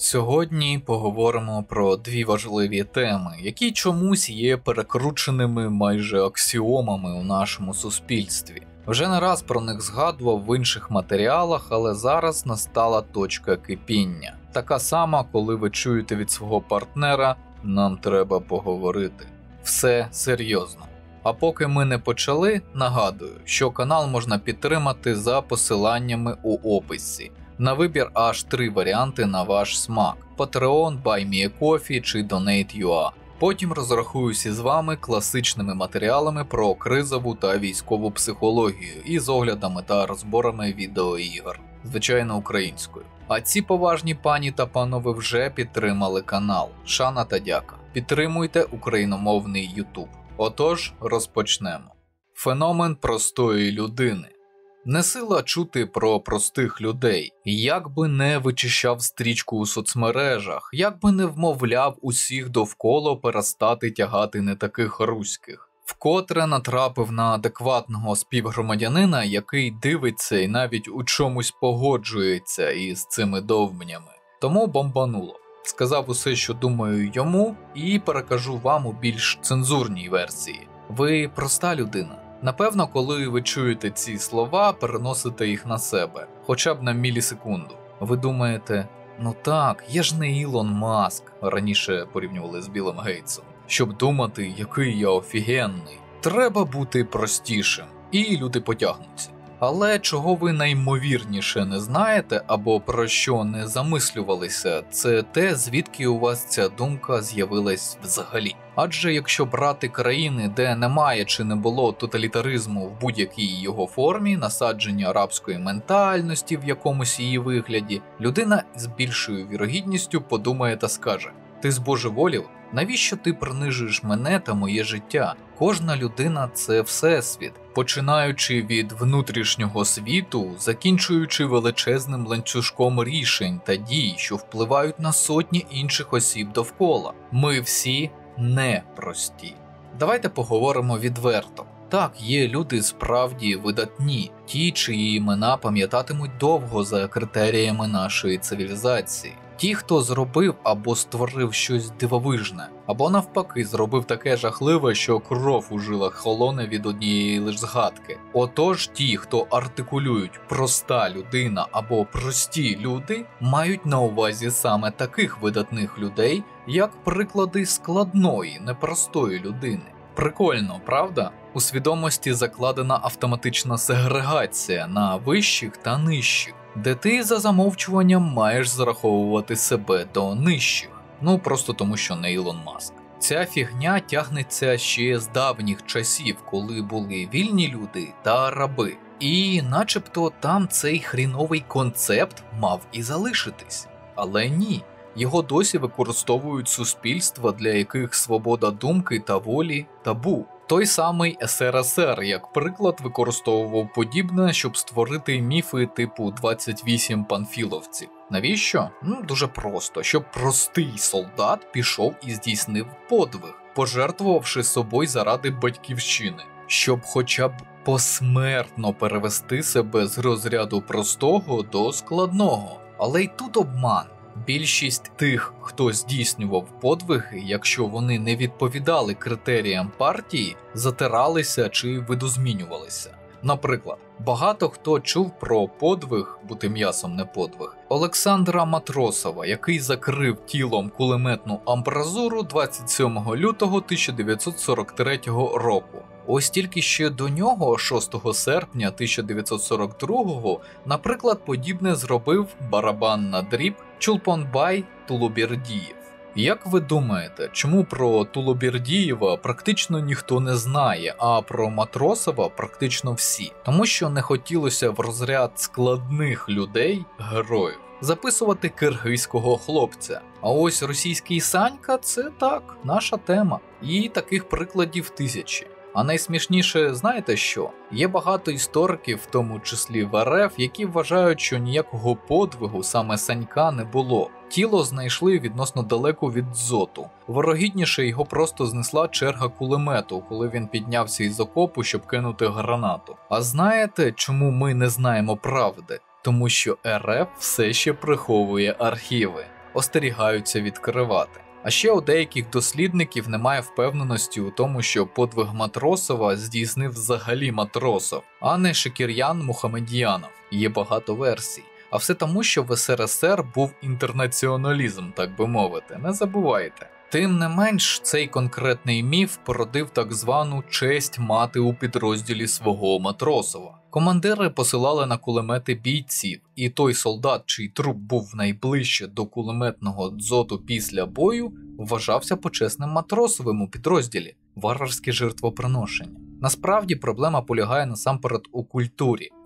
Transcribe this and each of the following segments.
Сьогодні поговоримо про дві важливі теми, які чомусь є перекрученими майже аксіомами у нашому суспільстві. Вже не раз про них згадував в інших матеріалах, але зараз настала точка кипіння. Така сама, коли ви чуєте від свого партнера «нам треба поговорити». Все серйозно. А поки ми не почали, нагадую, що канал можна підтримати за посиланнями у описі. На вибір аж 3 варіанти на ваш смак: Patreon, BuyMeACoffee чи Donate.ua. Потім розрахуюся з вами класичними матеріалами про кризову та військову психологію із оглядами та розборами відеоігр, звичайно українською. А ці поважні пані та панове вже підтримали канал. Шана та дяка. Підтримуйте україномовний YouTube. Отож, розпочнемо. Феномен простої людини. Не сила чути про простих людей, як би не вичищав стрічку у соцмережах, як би не вмовляв усіх довкола перестати тягати не таких руських. Вкотре натрапив на адекватного співгромадянина, який дивиться і навіть у чомусь погоджується із цими довбнями. Тому бомбануло. Сказав усе, що думаю йому, і перекажу вам у більш цензурній версії. Ви проста людина. Напевно, коли ви чуєте ці слова, переносите їх на себе, хоча б на мілісекунду. Ви думаєте, ну так, я ж не Ілон Маск, раніше порівнювали з Біллом Гейтсом, щоб думати, який я офігенний. Треба бути простішим, і люди потягнуться. Але чого ви найімовірніше не знаєте або про що не замислювалися, це те, звідки у вас ця думка з'явилась взагалі. Адже якщо брати країни, де немає чи не було тоталітаризму в будь-якій його формі, насадження арабської ментальності в якомусь її вигляді, людина з більшою вірогідністю подумає та скаже: «Ти збожеволів? Навіщо ти принижуєш мене та моє життя? Кожна людина – це всесвіт, починаючи від внутрішнього світу, закінчуючи величезним ланцюжком рішень та дій, що впливають на сотні інших осіб довкола. Ми всі непрості». Давайте поговоримо відверто. Так, є люди справді видатні, ті, чиї імена пам'ятатимуть довго за критеріями нашої цивілізації. Ті, хто зробив або створив щось дивовижне, або навпаки зробив таке жахливе, що кров у жилах холоне від однієї лиш згадки. Отож ті, хто артикулюють «проста людина» або «прості люди», мають на увазі саме таких видатних людей, як приклади складної, непростої людини. Прикольно, правда? У свідомості закладена автоматична сегрегація на вищих та нижчих, де ти за замовчуванням маєш зараховувати себе до нижчих. Ну просто тому, що не Ілон Маск. Ця фігня тягнеться ще з давніх часів, коли були вільні люди та раби. І начебто там цей хріновий концепт мав і залишитись. Але ні. Його досі використовують суспільства, для яких свобода думки та волі – табу. Той самий СРСР, як приклад, використовував подібне, щоб створити міфи типу 28 панфіловців. Навіщо? Дуже просто, щоб простий солдат пішов і здійснив подвиг, пожертвувавши собою заради батьківщини, щоб хоча б посмертно перевести себе з розряду простого до складного. Але й тут обман. Більшість тих, хто здійснював подвиги, якщо вони не відповідали критеріям партії, затиралися чи видозмінювалися. Наприклад, багато хто чув про подвиг, бути м'ясом не подвиг, Олександра Матросова, який закрив тілом кулеметну амбразуру 27 лютого 1943 року. Ось тільки ще до нього, 6 серпня 1942-го, наприклад, подібне зробив барабан на дріб Чулпонбай Тулубердієв. Як ви думаєте, чому про Тулубердієва практично ніхто не знає, а про Матросова практично всі? Тому що не хотілося в розряд складних людей, героїв, записувати киргизького хлопця. А ось російський Санька – це так, наша тема. І таких прикладів тисячі. А найсмішніше, знаєте що? Є багато істориків, в тому числі в РФ, які вважають, що ніякого подвигу саме Санька не було. Тіло знайшли відносно далеко від дзоту. Вирогідніше його просто знесла черга кулемету, коли він піднявся із окопу, щоб кинути гранату. А знаєте, чому ми не знаємо правди? Тому що РФ все ще приховує архіви. остерігаються відкривати. А ще у деяких дослідників немає впевненості у тому, що подвиг Матросова здійснив взагалі Матросов, а не Шакір'ян Мухамед'янов. Є багато версій. А все тому, що в СРСР був інтернаціоналізм, так би мовити, не забувайте. Тим не менш, цей конкретний міф породив так звану честь мати у підрозділі свого Матросова. Командири посилали на кулемети бійців, і той солдат, чий труп був найближче до кулеметного дзоту після бою, вважався почесним Матросовим у підрозділі. Варварське жертвоприношення. Насправді проблема полягає насамперед у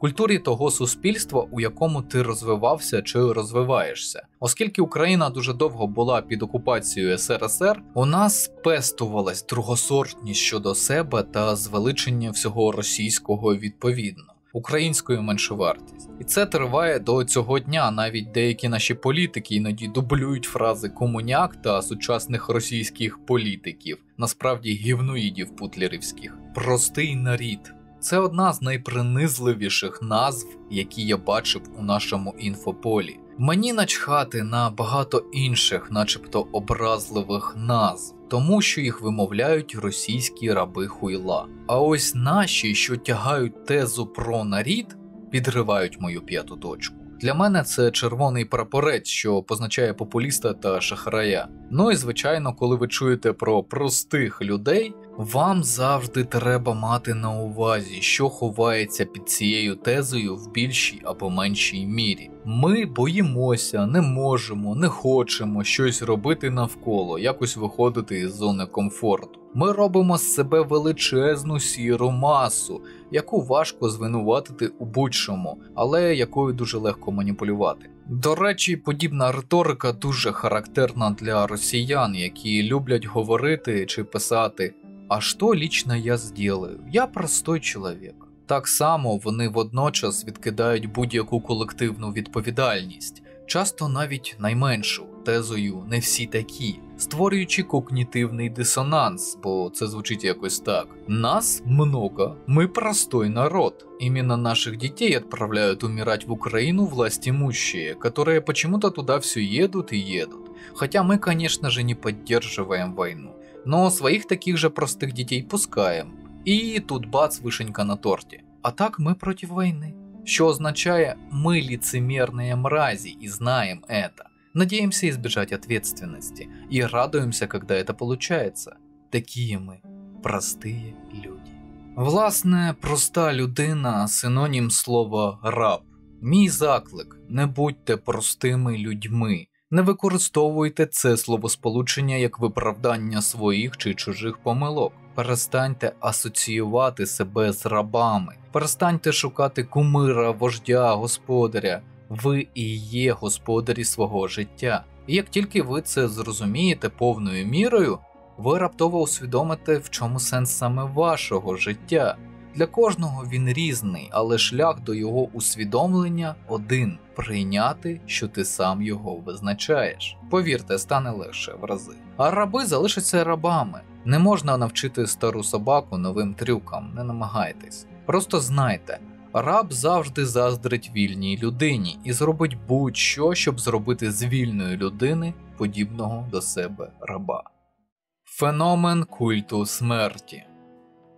культурі того суспільства, у якому ти розвивався чи розвиваєшся. Оскільки Україна дуже довго була під окупацією СРСР, у нас пестувалась другосортність щодо себе та звеличення всього російського відповідно. Українською меншовартість. І це триває до цього дня, навіть деякі наші політики іноді дублюють фрази комуняк та сучасних російських політиків, насправді гівноїдів путлерівських. Простий нарід. Це одна з найпринизливіших назв, які я бачив у нашому інфополі. Мені начхати на багато інших, начебто образливих назв, тому що їх вимовляють російські раби хуйла. А ось наші, що тягають тезу про нарід, підривають мою п'яту точку. Для мене це червоний прапорець, що позначає популіста та шахрая. Ну і звичайно, коли ви чуєте про простих людей, вам завжди треба мати на увазі, що ховається під цією тезою в більшій або меншій мірі. Ми боїмося, не можемо, не хочемо щось робити навколо, якось виходити із зони комфорту. Ми робимо з себе величезну сіру масу, яку важко звинуватити у будь-чому, але якою дуже легко маніпулювати. До речі, подібна риторика дуже характерна для росіян, які люблять говорити чи писати «А що лично я зроблю? Я простой чоловік». Так само вони водночас відкидають будь-яку колективну відповідальність, часто навіть найменшу, тезою «не всі такі», створюючи когнітивний дисонанс, бо це звучить якось так. Нас много, мы простой народ. Именно наших детей отправляют умирать в Украину властимущие, которые почему-то туда все едут и едут. Хотя мы, конечно же, не поддерживаем войну, но своих таких же простых детей пускаем. І тут бац, вишенька на торті. А так ми проти війни. Що означає, ми лицемерные мрази и знаем это. Надеемся избежать ответственности и радуемся, когда это получается. Такие мы простые люди. Власне, проста людина – синонім слова «раб». Мій заклик – не будьте простими людьми. Не використовуйте це словосполучення як виправдання своїх чи чужих помилок. Перестаньте асоціювати себе з рабами. Перестаньте шукати кумира, вождя, господаря. Ви і є господарі свого життя. І як тільки ви це зрозумієте повною мірою, ви раптово усвідомите, в чому сенс саме вашого життя. Для кожного він різний, але шлях до його усвідомлення один – прийняти, що ти сам його визначаєш. Повірте, стане легше в рази. А раби залишаться рабами. Не можна навчити стару собаку новим трюкам, не намагайтесь. Просто знайте, раб завжди заздрить вільній людині і зробить будь-що, щоб зробити з вільної людини подібного до себе раба. Феномен культу смерті.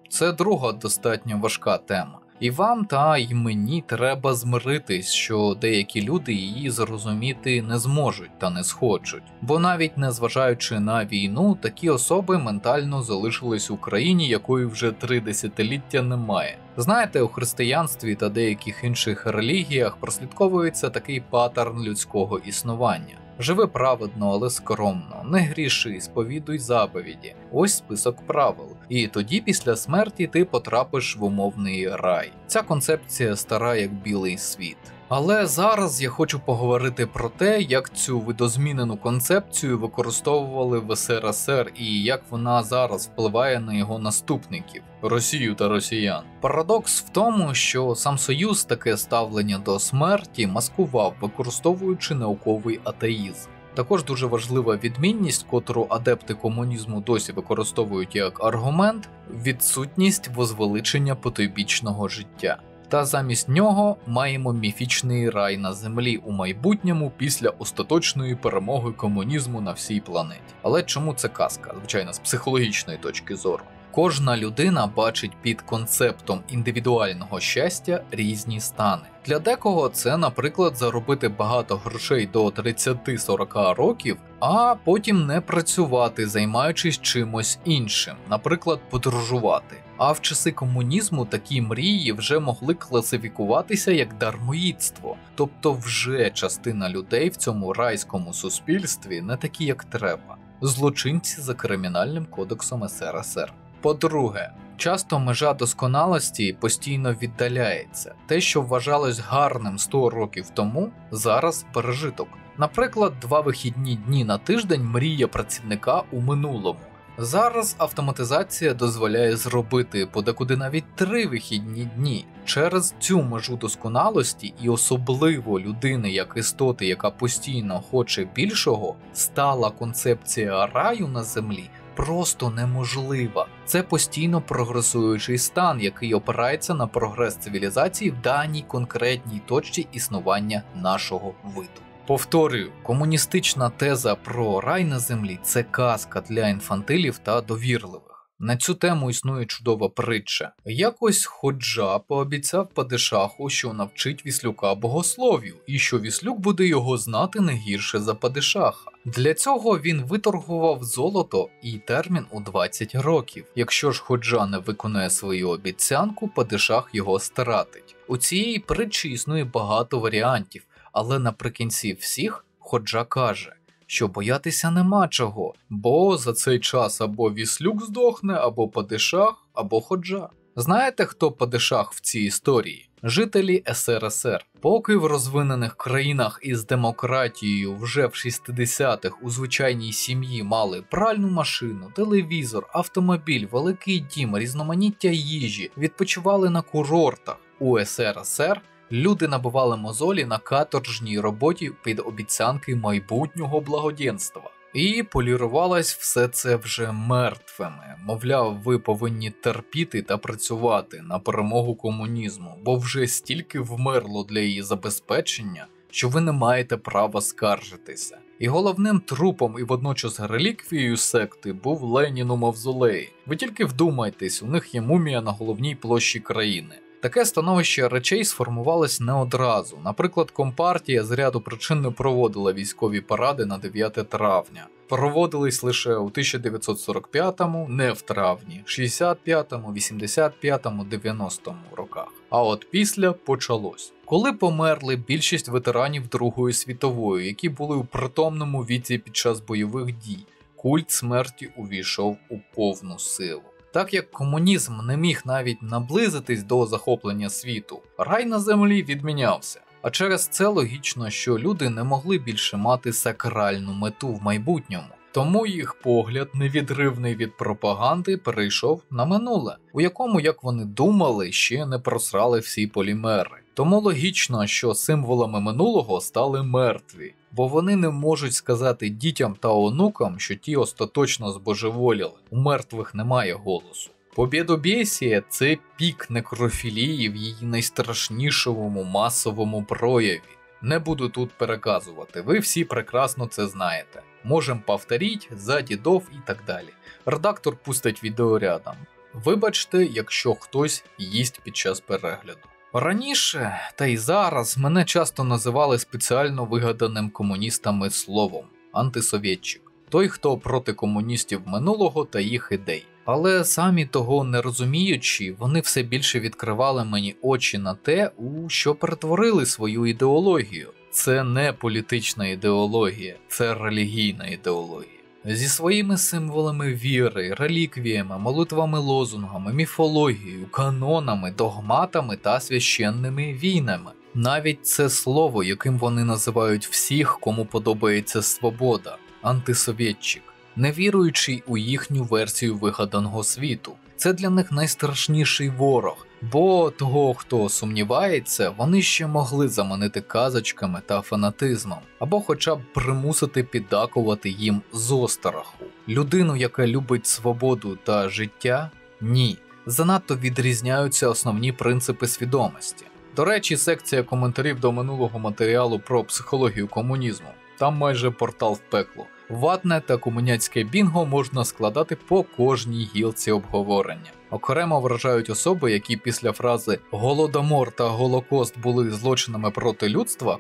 Це друга достатньо важка тема. І вам та й мені треба змиритись, що деякі люди її зрозуміти не зможуть та не схочуть. Бо навіть незважаючи на війну, такі особи ментально залишились в Україні, якої вже 3 десятиліття немає. Знаєте, у християнстві та деяких інших релігіях прослідковується такий паттерн людського існування. Живи праведно, але скромно, не гріши, сповідуй заповіді. Ось список правил. І тоді після смерті ти потрапиш в умовний рай. Ця концепція стара як білий світ. Але зараз я хочу поговорити про те, як цю видозмінену концепцію використовували в СРСР і як вона зараз впливає на його наступників – Росію та росіян. Парадокс в тому, що сам Союз таке ставлення до смерті маскував, використовуючи науковий атеїзм. Також дуже важлива відмінність, котру адепти комунізму досі використовують як аргумент – відсутність возвеличення потойбічного життя. Та замість нього маємо міфічний рай на землі у майбутньому після остаточної перемоги комунізму на всій планеті. Але чому це казка? Звичайно, з психологічної точки зору. Кожна людина бачить під концептом індивідуального щастя різні стани. Для декого це, наприклад, заробити багато грошей до 30-40 років, а потім не працювати, займаючись чимось іншим, наприклад, подорожувати. А в часи комунізму такі мрії вже могли класифікуватися як дармоїдство, тобто вже частина людей в цьому райському суспільстві не такі, як треба. Злочинці за кримінальним кодексом СРСР. По-друге, часто межа досконалості постійно віддаляється. Те, що вважалось гарним 100 років тому, зараз пережиток. Наприклад, 2 вихідні дні на тиждень мрія працівника у минулому. Зараз автоматизація дозволяє зробити подекуди навіть 3 вихідні дні. Через цю межу досконалості і особливо людини як істоти, яка постійно хоче більшого, стала концепція раю на землі просто неможлива. Це постійно прогресуючий стан, який опирається на прогрес цивілізації в даній конкретній точці існування нашого виду. Повторюю, комуністична теза про рай на землі – це казка для інфантилів та довірливих. На цю тему існує чудова притча. Якось Ходжа пообіцяв падишаху, що навчить Віслюка богослов'ю, і що Віслюк буде його знати не гірше за падишаха. Для цього він виторгував золото і термін у 20 років. Якщо ж Ходжа не виконає свою обіцянку, падишах його стратить. У цієї притчі існує багато варіантів, але наприкінці всіх Ходжа каже, що боятися нема чого, бо за цей час або Віслюк здохне, або падишах, або Ходжа. Знаєте, хто падишах в цій історії? Жителі СРСР. Поки в розвинених країнах із демократією вже в 60-х у звичайній сім'ї мали пральну машину, телевізор, автомобіль, великий дім, різноманіття їжі, відпочивали на курортах, у СРСР люди набивали мозолі на каторжній роботі під обіцянки майбутнього благоденства. І полірувалось все це вже мертвими. Мовляв, ви повинні терпіти та працювати на перемогу комунізму, бо вже стільки вмерло для її забезпечення, що ви не маєте права скаржитися. І головним трупом і водночас реліквією секти був Ленін у мавзолеї. Ви тільки вдумайтесь, у них є мумія на головній площі країни. Таке становище речей сформувалось не одразу. Наприклад, Компартія з ряду причин не проводила військові паради на 9 травня. Проводились лише у 1945-му, не в травні, 65-му, 85-му, 90-му роках. А от після почалось. Коли померли більшість ветеранів Другої світової, які були у притомному віці під час бойових дій, культ смерті увійшов у повну силу. Так як комунізм не міг навіть наблизитись до захоплення світу, рай на землі відмінявся. А через це логічно, що люди не могли більше мати сакральну мету в майбутньому. Тому їх погляд, невідривний від пропаганди, перейшов на минуле, у якому, як вони думали, ще не просрали всі полімери. Тому логічно, що символами минулого стали мертві, бо вони не можуть сказати дітям та онукам, що ті остаточно збожеволіли, у мертвих немає голосу. Побєдобєсія – це пік некрофілії в її найстрашнішому масовому прояві. Не буду тут переказувати, ви всі прекрасно це знаєте. Можем повторіть, за дідов і так далі. Редактор пустить відео рядом. Вибачте, якщо хтось їсть під час перегляду. Раніше, та й зараз, мене часто називали спеціально вигаданим комуністами словом – антисовєтчик. Той, хто проти комуністів минулого та їх ідей. Але самі того не розуміючи, вони все більше відкривали мені очі на те, у що перетворили свою ідеологію. Це не політична ідеологія, це релігійна ідеологія. Зі своїми символами віри, реліквіями, молитвами-лозунгами, міфологією, канонами, догматами та священними війнами. Навіть це слово, яким вони називають всіх, кому подобається свобода – антисовєтчик, не віруючий у їхню версію вигаданого світу. Це для них найстрашніший ворог, бо того, хто сумнівається, вони ще могли заманити казочками та фанатизмом, або хоча б примусити піддакувати їм з остраху. Людину, яка любить свободу та життя – ні. Занадто відрізняються основні принципи свідомості. До речі, секція коментарів до минулого матеріалу про психологію комунізму. Там майже портал в пекло. Ватне та комуняцьке бінго можна складати по кожній гілці обговорення. Окремо вражають особи, які після фрази «Голодомор та Голокост були злочинами проти людства»,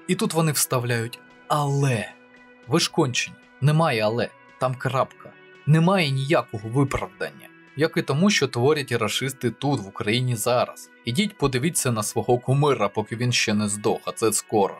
і тут вони вставляють «але». Ви ж кончені. Немає «але». Там крапка. Немає ніякого виправдання. Як і тому, що творять рашисти тут, в Україні зараз. Ідіть подивіться на свого кумира, поки він ще не здох, а це скоро.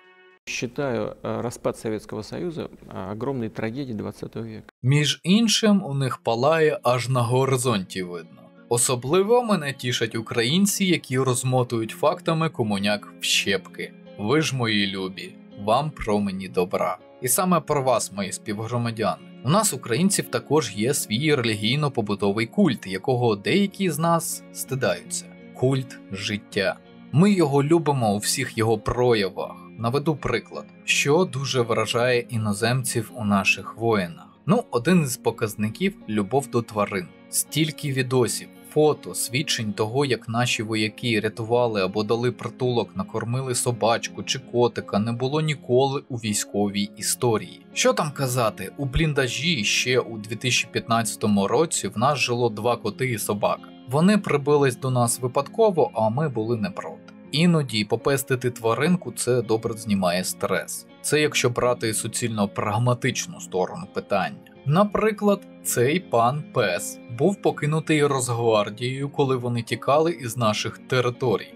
Считаю распад Советского Союза огромной трагедией 20 века. Між іншим, у них палає аж на горизонті видно. Особливо мене тішать українці, які розмотують фактами комуняк в щепки. Ви ж мої любі, вам промені добра. І саме про вас, мої співгромадяни. У нас, українців, також є свій релігійно-побутовий культ, якого деякі з нас стидаються. Культ життя. Ми його любимо у всіх його проявах. Наведу приклад, що дуже вражає іноземців у наших воїнах. Один із показників – любов до тварин. Стільки відосів, фото, свідчень того, як наші вояки рятували або дали притулок, накормили собачку чи котика, не було ніколи у військовій історії. Що там казати, у бліндажі ще у 2015 році в нас жило 2 коти і собака. Вони прибились до нас випадково, а ми були не проти. Іноді попестити тваринку – це добре знімає стрес. Це якщо брати суцільно прагматичну сторону питання. Наприклад, цей пан пес був покинутий Росгвардією, коли вони тікали із наших територій.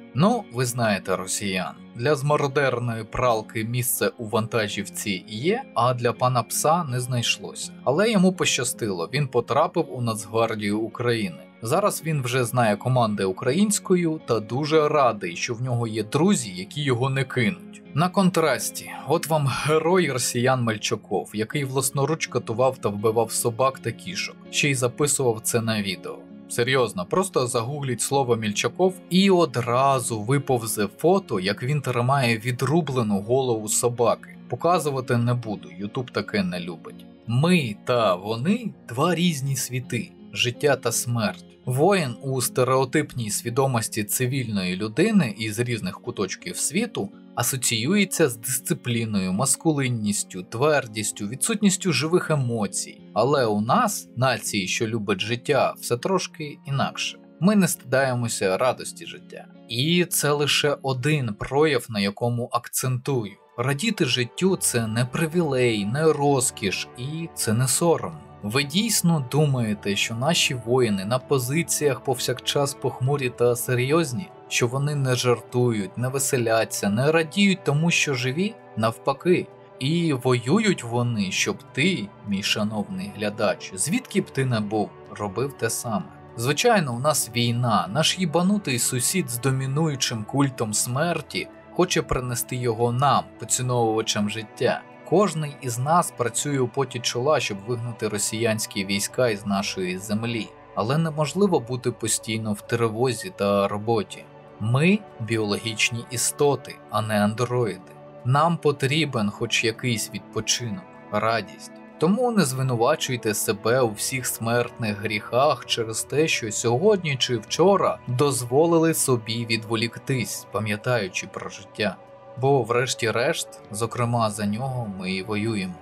Ви знаєте росіян. Для змародерної пралки місце у вантажівці є, а для пана пса не знайшлося. Але йому пощастило, він потрапив у Нацгвардію України. Зараз він вже знає команди українською та дуже радий, що в нього є друзі, які його не кинуть. На контрасті, от вам герой росіян Мельчаков, який власноруч катував та вбивав собак та кішок, ще й записував це на відео. Серйозно, просто загугліть слово Мельчаков і одразу виповзе фото, як він тримає відрублену голову собаки. Показувати не буду, Ютуб таке не любить. Ми та вони – 2 різні світи. Життя та смерть. Воїн у стереотипній свідомості цивільної людини із різних куточків світу асоціюється з дисципліною, маскулинністю, твердістю, відсутністю живих емоцій. Але у нас, нації, що любить життя, все трошки інакше. Ми не стидаємося радості життя. І це лише один прояв, на якому акцентую. Радіти життю – це не привілей, не розкіш і це не сором. Ви дійсно думаєте, що наші воїни на позиціях повсякчас похмурі та серйозні? Що вони не жартують, не веселяться, не радіють тому, що живі? Навпаки. І воюють вони, щоб ти, мій шановний глядач, звідки б ти не був, робив те саме. Звичайно, у нас війна, наш їбанутий сусід з домінуючим культом смерті хоче принести його нам, поціновувачам життя. Кожний із нас працює у поті чола, щоб вигнати росіянські війська із нашої землі. Але неможливо бути постійно в тривозі та роботі. Ми – біологічні істоти, а не андроїди. Нам потрібен хоч якийсь відпочинок, радість. Тому не звинувачуйте себе у всіх смертних гріхах через те, що сьогодні чи вчора дозволили собі відволіктись, пам'ятаючи про життя. Бо врешті-решт, зокрема за нього, ми і воюємо.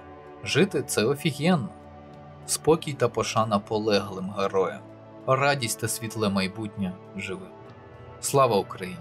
Жити – це офігенно. Спокій та пошана полеглим героям. Радість та світле майбутнє живим. Слава Україні!